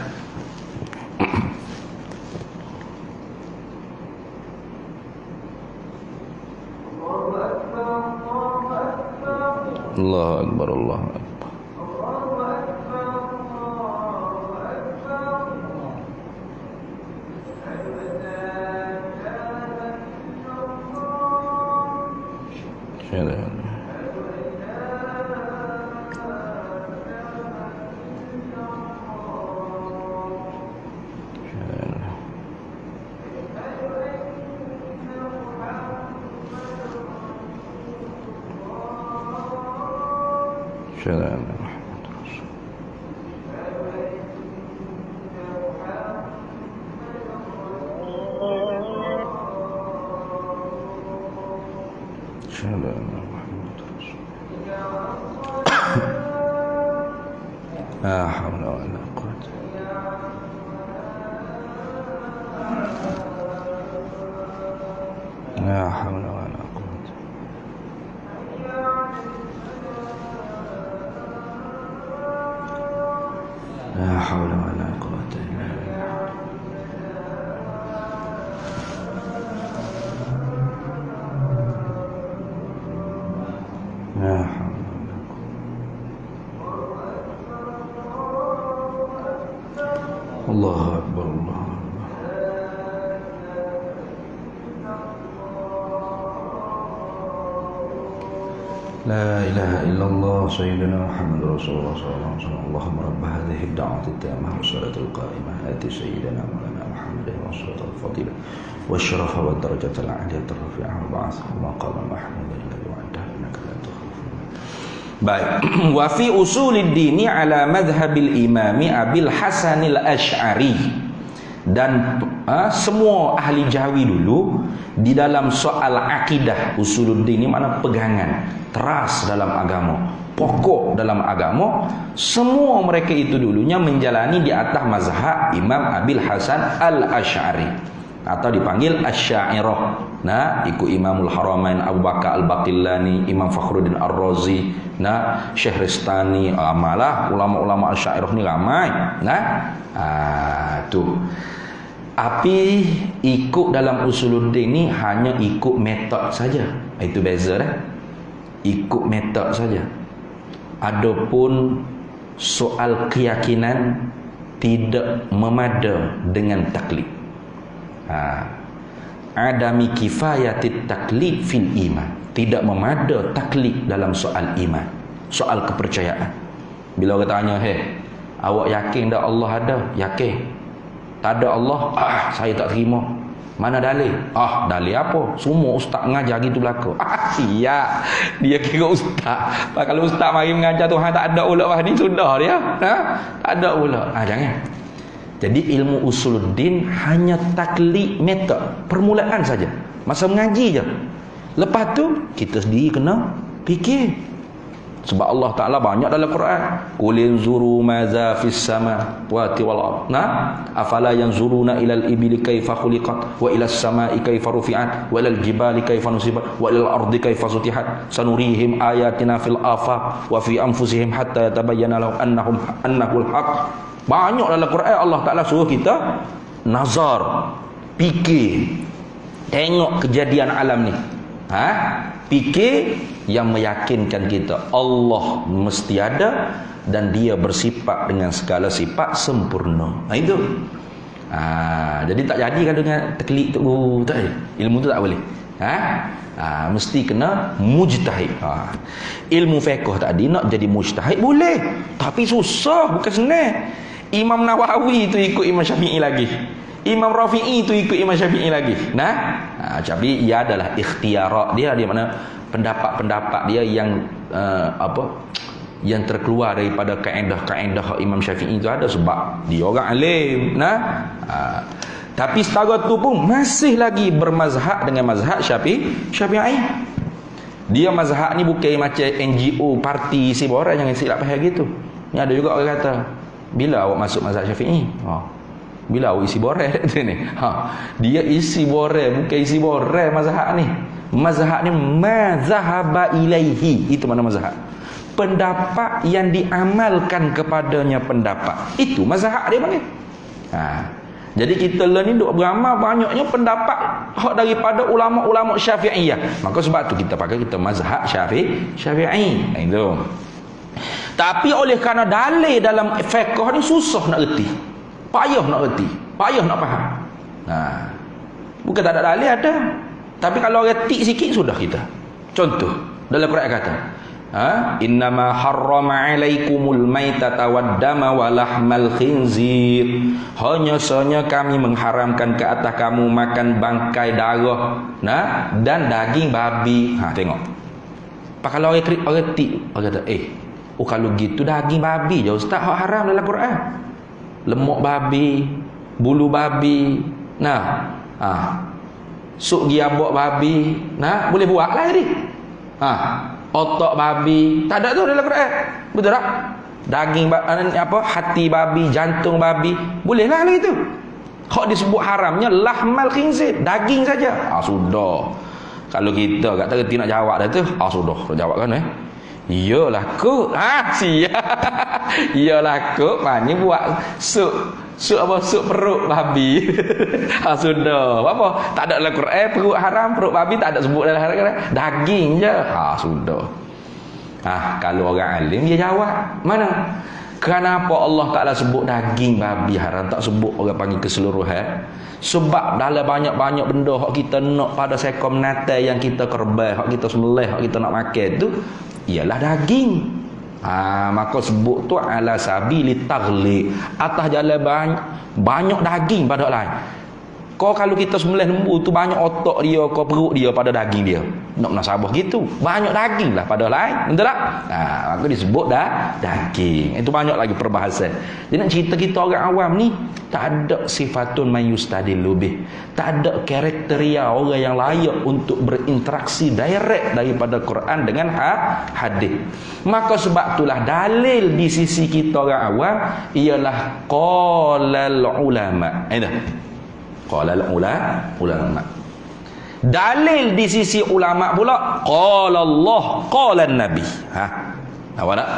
Allahu Akbar, Allahu Akbar. Allahu Akbar, Allahu Akbar. لا إله إلا الله سيدنا محمد رسول الله صلى الله عليه وسلم اللهم رب هذه الدعوة التامة والصلاة القائمة آتي سيدنا مولانا محمد وصلاة الفضيلة والشرف والدرجة العالية الرفيعة وبعثه مقام محمود الذي وعده إنك لا تخلف. Baik. Wa fi usulid dini ala madhhabil imami Abil Hasanil Asy'ari. Dan semua ahli Jawi dulu di dalam soal akidah, usuluddin ini mana pegangan teras dalam agama, pokok dalam agama, semua mereka itu dulunya menjalani di atas mazhab Imam Abil Hasan Al-Asy'ari atau dipanggil Asy'ariyah. Nah, ikut Imamul Haramain Abu Bakar Al-Baqillani, Imam Fakhruddin Ar-Razi, nah, Syehristani, amalah ulama-ulama Asy'ariyah ni ramai. Nah, tuh. Tapi ikut dalam usuluddin ni hanya ikut metod saja. Itu beza dah. Ikut metod saja. Adapun soal keyakinan tidak memada dengan taklid. Adami kifayatit taklid fil iman. Tidak memada taklid dalam soal iman, soal kepercayaan. Bila orang tanya, awak yakin tak Allah ada? Yakin. Tak ada Allah, saya tak terima. Mana dalil? Dalil apa? Semua ustaz mengajar gitu belaka. Siap. Dia kira ustaz. Kalau ustaz mari mengajar Tuhan tak ada pula ni sudah dia. Tak ada pula. Jangan. Jadi ilmu usuluddin hanya taklid metod, permulaan saja. Masa mengaji je. Lepas tu kita sendiri kena fikir. Sebab Allah Ta'ala banyak dalam Quran. Qul inzuru maza fis samawati wal ard. Afala yanzuruna ilal ibili kaifa khuliqat wa ilas samai kaifa rufi'at wa ilal jibali kaifa nusibat wa ilal ardi kaifa sutihat sanurihim ayatina fil afaq wa fi anfusihim hatta yatabayyana lahum annahul haq. Banyak dalam Quran Allah Ta'ala suruh kita nazar, fikir, tengok kejadian alam ni. Fikir yang meyakinkan kita Allah mesti ada dan dia bersifat dengan segala sifat sempurna. Itu. Jadi tak jadi kalau dengan taklid tu tak ada. Ilmu tu tak boleh. Mesti kena mujtahid. Ilmu fiqh tadi nak jadi mujtahid boleh, tapi susah, bukan senang. Imam Nawawi tu ikut Imam Syafi'i lagi. Imam Rafi'i itu ikut Imam Syafi'i lagi. Tapi ia adalah ikhtiarat dia, di mana pendapat-pendapat dia yang yang terkeluar daripada kaedah-kaedah Imam Syafi'i itu ada sebab dia orang alim. Tapi setara tu pun masih lagi bermazhab dengan mazhab Syafi'i. Dia mazhab ni bukan macam NGO parti isi borak, jangan silap faham gitu. Ni ada juga orang kata, bila awak masuk mazhab Syafi'i? Bila awak isi boreh ni? Dia isi boreh, bukan isi boreh mazhab ni. Mazhab ni mazhaba ilaihi. Itu mana mazhab? Pendapat yang diamalkan kepadanya pendapat. Itu mazhab dia panggil. Jadi kita ni duk beramal banyaknya pendapat hak daripada ulama-ulama Syafi'iyah. Maka sebab tu kita pakai kita mazhab Syafi'i. Itu. Tapi oleh kerana dalil dalam fiqh ni susah nak reti. Payah nak reti, payah nak faham. Bukan tak ada dalil, ada. Tapi kalau reti sikit sudah kita. Contoh dalam Quran kata, innama harrama alaikumul maitata waddama wa lahmal khinzir. Hanya sahaja kami mengharamkan ke atas kamu makan bangkai darah, dan daging babi. Tengok. Kalau orang reti, orang kata, kalau gitu daging babi je ustaz, hak haram dalam Quran. Lemak babi, bulu babi, suk giabok babi, boleh buat lah tadi. Otak babi, tak ada tu dalam Quran. Betul tak? Daging hati babi, jantung babi, boleh lah itu. Hak disebut haramnya lahmal khinzir, daging saja. Sudah. Kalau kita tak reti nak jawab dah tu, sudah jawab kan iyalah kok. Siap. Iyalah kok pani buat sup perut babi. Sudah. Apa? Tak ada dalam Quran perut haram, perut babi tak ada sebut dalam Quran. Daging je. Sudah. Kalau orang alim dia jawab, mana? Kenapa Allah Ta'ala sebut daging babi haram, tak sebut orang panggil keseluruhan? Sebab dalam banyak-banyak benda hak kita nak pada sekom natal yang kita kerbau, hak kita sembelih, hak kita nak makan tu, ialah daging. Maka sebut tu ala sabili taghli, atas jalan banyak daging pada lain. Kau kalau kita sembelih lembu tu banyak otak dia, kau perut dia pada daging dia. Nak nasabah gitu. Banyak daging lah pada lain. Betul tak? Maka disebut daging. Itu banyak lagi perbahasan. Jadi nak cerita kita orang awam ni, tak ada sifatun mayustadillu bih. Tak ada kriteria orang yang layak untuk berinteraksi direct daripada Quran dengan hadis. Maka sebab itulah dalil di sisi kita orang awam ialah qalal ulama. Qala ulama. Dalil di sisi ulama pula qala Allah, qala Nabi. Nampak tak?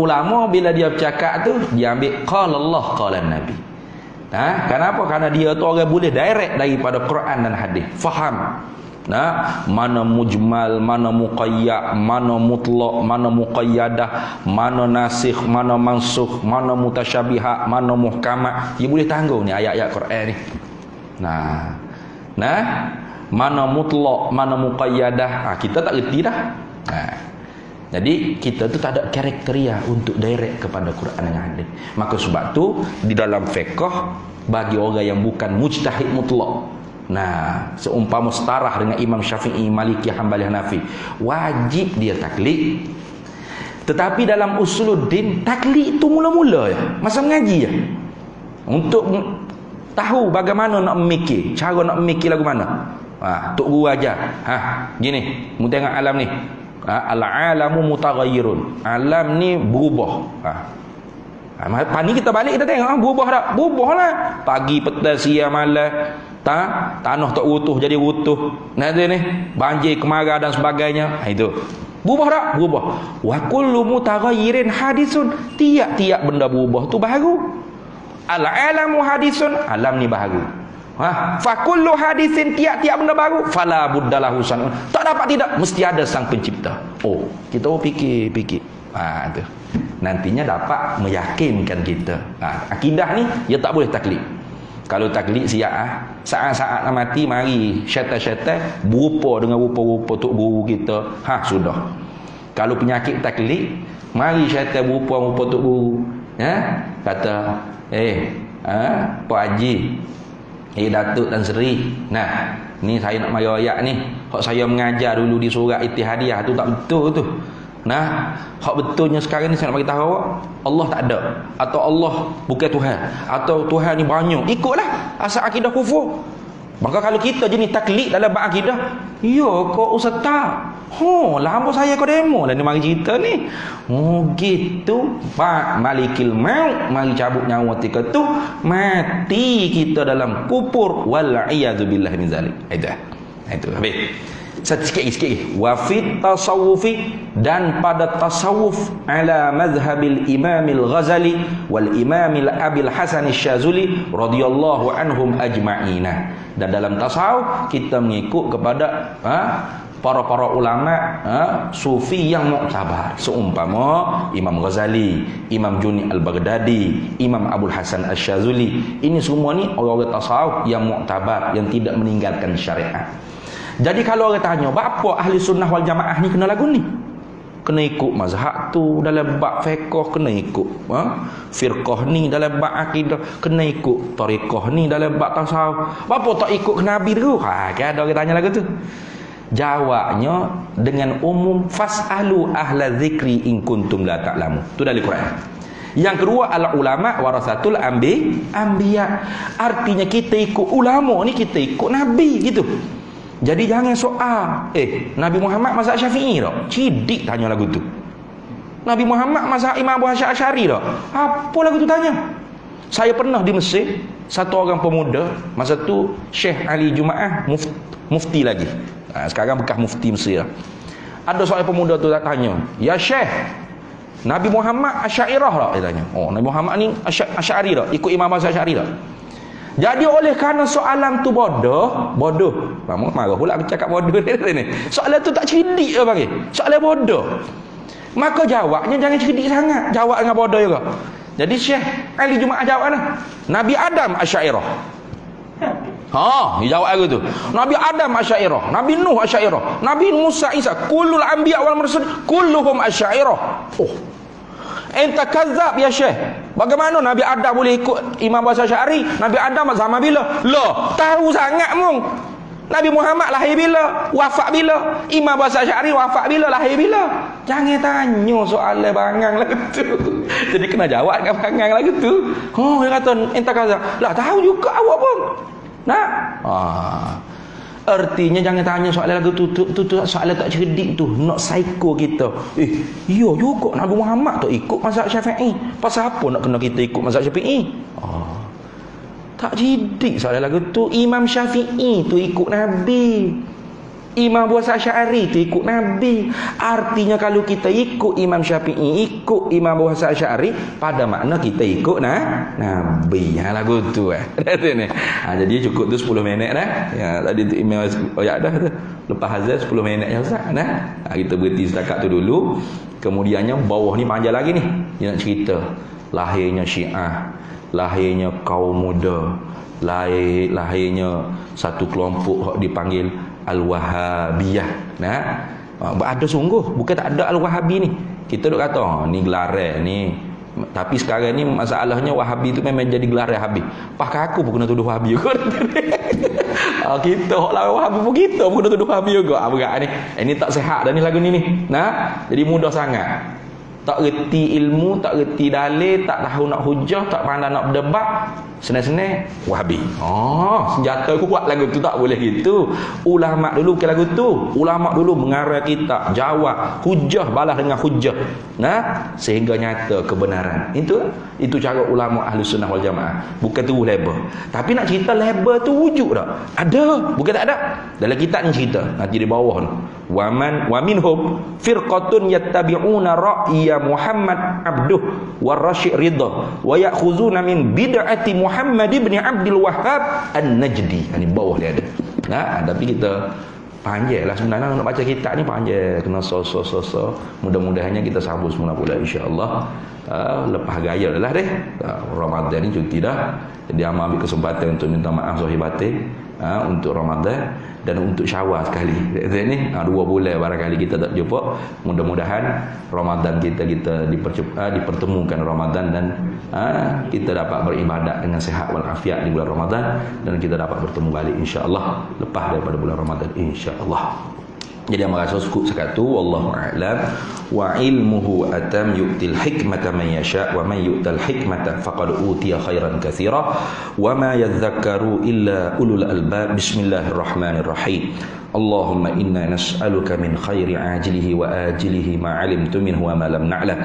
Ulama bila dia bercakap tu dia ambil qala Allah, qala Nabi. Kenapa? Karena dia tu orang boleh direct daripada Quran dan hadis. Faham. Mana mujmal, mana muqayyad, mana mutlaq, mana muqayyadah, mana nasikh, mana mansukh, mana mutasyabihat, mana muhkamat. Dia boleh tanggung ni ayat-ayat Quran ni. Mana mutlaq, mana muqayyadah, kita tak reti dah. Jadi kita tu tak ada kriteria untuk direct kepada Quran dan hadis. Maka sebab tu di dalam fiqh bagi orang yang bukan mujtahid mutlaq, seumpama setarah dengan Imam Syafi'i, Maliki, Hanbali, Hanafi, wajib dia taklid. Tetapi dalam usuluddin, taklid itu mula-mula ya, masa mengaji ya, untuk tahu bagaimana nak memikir, cara nak memikir lagu mana. Tok guru ajar. Gini, mu tengok alam ni. Al-alamu mutaghayyirun. Alam ni berubah. Pani kita balik kita tengok berubah tak? Berubahlah. Pagi, petang, siang, malam. Tanah tak rutuh jadi rutuh. Nanti ni banjir, kemarau dan sebagainya. Itu. Berubah tak? Berubah. Wa kullu mutaghayyirin hadisun. Tiap-tiap benda berubah tu baru. Al-alamu hadisun, alam ni baru. Fa kullu hadisin, tiap-tiap benda baru, fala buddalahu sanun. Tak dapat tidak, mesti ada sang pencipta. Kita fikir. Tu. Nantinya dapat meyakinkan kita. Akidah ni dia tak boleh taklid. Kalau taklid siap saat-saat nak mati mari syaitan-syaitan berupa dengan rupa-rupa tok guru kita. Sudah. Kalau penyakit taklid, mari syaitan berupa tok guru. Kata Pak Haji, Datuk dan Seri, ni saya nak mari ayat ni, hak saya mengajar dulu di surat Ittihadiyah tu tak betul tu. Hak betulnya sekarang ni saya nak bagi tahu awak, Allah tak ada, atau Allah bukan Tuhan, atau Tuhan ni banyak. Ikutlah asal akidah kufur. Maka kalau kita jenis taklid dalam bab akidah, kau ustaz tak? Lah hamba saya kau demo lah ni mari cerita ni. Gitu. Pak Malikil Maut mari cabut nyawa ketika tu mati kita dalam kufur wal iyad billah min zalik. Itu habis. Sikit lagi. Wa fit tasawufi, dan pada tasawuf ala mazhabil Imamil Ghazali wal Imamil Abil Hasan Asy-Syazuli radhiyallahu anhum ajma'ina. Dan dalam tasawuf kita mengikut kepada para ulama sufi yang muktabar, seumpama Imam Ghazali, Imam Junni Al-Baghdadi, Imam Abul Hasan Asy-Syazuli. Ini semua ni orang-orang tasawuf yang muktabar, yang tidak meninggalkan syariat. Jadi kalau orang tanya, apa ahli sunnah wal jamaah ni kena lagu ni? Kena ikut mazhab tu dalam bab fiqh, kena ikut firqah ni dalam bab akidah, kena ikut tariqah ni dalam bab tasawuf. Apa tak ikut ke Nabi tu? Kan ada orang tanya lagu tu. Jawabnya dengan umum, fasalu ahla zikri in kuntum la ta'lamu. Tu dari Quran. Yang kedua, al ulama warasatul anbiya. Artinya kita ikut ulama ni, kita ikut Nabi gitu. Jadi jangan soal Nabi Muhammad mazhab Syafi'i tak? Cidik tanya lagu tu. Nabi Muhammad mazhab Imam Abu Hasyim Asy'ari tak? Apa lagu tu tanya? Saya pernah di Mesir, satu orang pemuda, masa tu Syekh Ali Jumaah mufti lagi. Sekarang bekas mufti Mesir. Ada seorang pemuda tu tanya, "Ya Syekh, Nabi Muhammad Asy'ariyah tak?" Dia tanya. Nabi Muhammad ni Asy'ari tak? Ikut Imam Abu Hasyim Asy'ari tak? Jadi oleh kerana soalan tu bodoh. Lama marah pula aku cakap bodoh ni. Soalan tu tak cerdik dia panggil. Soalan bodoh. Maka jawabnya jangan cerdik sangat. Jawab dengan bodoh juga. Jadi Syekh Ali Jumaah jawab mana? Nabi Adam Asy'ariyah. Ha, dia jawab aku tu. Nabi Adam Asy'ariyah, Nabi Nuh Asy'ariyah, Nabi Musa Isa, kullul anbiya wal mursalin kulluhum Asy'ariyah. Oh. Enta kazzab ya Syekh. Bagaimana Nabi Adam boleh ikut Imam Abu Asy'ari? Nabi Adam zaman bila? Lah, tahu sangat mung. Nabi Muhammad lahir bila? Wafat bila? Imam Abu Asy'ari wafat bila? Lahir bila? Jangan tanya soalan bangang lagu tu. Jadi kena jawab dengan bangang lagu tu. Oh, dia kata enta kazzab. Lah, tahu juga awak pun. Nah. Artinya jangan tanya soalan lagu tu soalan tak cerdik tu, nak psycho kita. Iya juga Nabi Muhammad tu ikut mazhab Syafi'i. Pasal apa nak kena kita ikut mazhab Syafi'i? Tak cerdik soalan lagu tu. Imam Syafi'i tu ikut Nabi. Imam Abu Asy'ari tu ikut Nabi. Artinya kalau kita ikut Imam Syafi'i, ikut Imam Abu Asy'ari, pada makna kita ikut Nabi. Lagu tu jadi cukup tu 10 minit dah. Ya, tadi tu email dah tu. Lepas azan 10 minit ya Ustaz. Kita berhenti setakat tu dulu. Kemudiannya bawah ni panjang lagi ni. Dia nak cerita lahirnya Syiah, lahirnya kaum muda, lahirnya satu kelompok dipanggil Al-Wahabiyah. Ada sungguh, bukan tak ada Al-Wahabi ni. Kita duk kata ni gelaran ni. Tapi sekarang ni masalahnya Wahabi tu memang jadi gelaran habis. Pakai aku pun kena tuduh Wahabi juga. Kita lah Wahabi pun kita pun kena tuduh Wahabi juga. Berat ni. Ini tak sihat dah ni lagu ni. Jadi mudah sangat. Tak reti ilmu, tak reti dalil, tak tahu nak hujah, tak pandai nak berdebat, senang-senang Wahabi. Senjata kuat lagu tu, tak boleh gitu. Ulama dulu ke lagu tu. Ulama dulu mengarah kita, jawab, hujah balas dengan hujah. Sehingga nyata kebenaran. Itu cara ulama ahli sunnah wal jamaah. Bukan tu label. Tapi nak cerita label tu wujud tak? Ada, bukan tak ada. Dalam kitab ni cerita, nanti di bawah ni. Wa minhum firqatun yattabi'una ra'ya Muhammad abduh wa Rasyid Ridha wa ya'khuzuna min bid'ati Muhammad ibn Abdul Wahhab An-Najdi. Ini bawah dia ada. Tapi kita panjang lah sebenarnya nak baca kitab ni panjang, kena so. Mudah-mudahannya kita sambung semula pula insya-Allah. Lepas gaya dah deh. Ramadan ni cuti dah. Jadi amal ambil kesempatan untuk minta maaf zahir batin untuk Ramadan dan untuk Syawal sekali. Ni 2 bulan barangkali kita tak jumpa. Mudah-mudahan Ramadan kita dipertemukan Ramadan dan kita dapat beribadat dengan sihat wal afiat di bulan Ramadan dan kita dapat bertemu balik insya-Allah lepas daripada bulan Ramadan insya-Allah. Jadi yang merasa cukup sekatu wallahu a'lam wa ilmuhu atam yu'til hikmata man yasha wa man yu'tal hikmata faqad utiya khairan katsira wa ma yadhakkaru illa ulul albab. Bismillahirrahmanirrahim. Allahumma inna nas'aluka min khairi ajilihi wa ajilihi ma 'alimtu minhu wa ma lam na'lam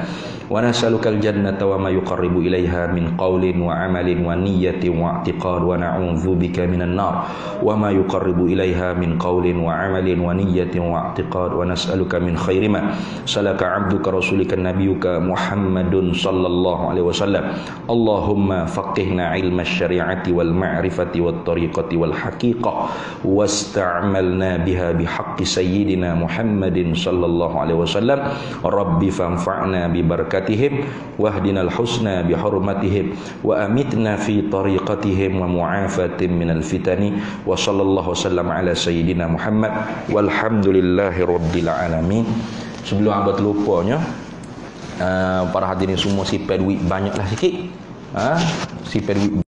wa nas'aluka al-jannata wa ma yuqarribu ilaiha min qawlin wa 'amalin wa niyyatin wa i'tiqad wa na'udzu bika minan nar wa ma yuqarribu ilaiha min qawlin wa 'amalin wa niyyatin wa i'tiqad wa nas'aluka min khairi ma salaka 'abduka rasulika nabiyyuka Muhammadun sallallahu alaihi wasallam. Allahumma faqihna 'ilma asy-syari'ati wal ma'rifati wat tariqati wal haqiqah wasta'malna biha bihaqqi sayyidina Muhammadin sallallahu alaihi wasallam. Rabbi fanfa'na bi barakatihim wahdinal husna bi hurmatihim wa amitna fi tariqatihim wa mu'afatin minal fitani wa sallallahu wasallam ala sayyidina Muhammad walhamdulillahi rabbil alamin. Sebelum hamba terlupanya, para hadirin semua sipir duit banyaklah sikit. Sipir duit